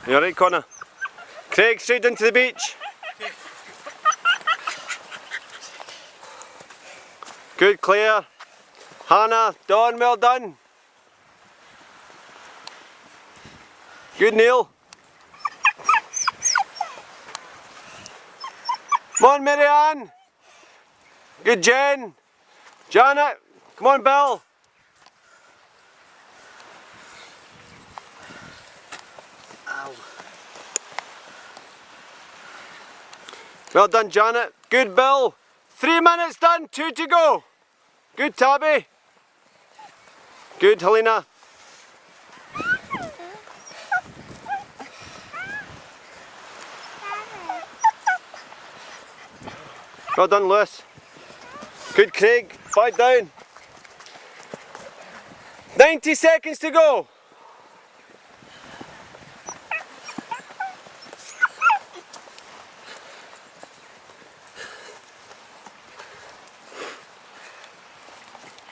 You alright, Connor? Craig, straight into the beach. Good, Claire. Hannah, Dawn, well done. Good, Neil. Come on, Marianne. Good, Jen. Janet. Come on, Bill. Ow. Well done, Janet. Good, Bill. 3 minutes done, 2 to go. Good, Tabby. Good, Helena. Well done, Lewis. Good, Craig. 5 down. 90 seconds to go.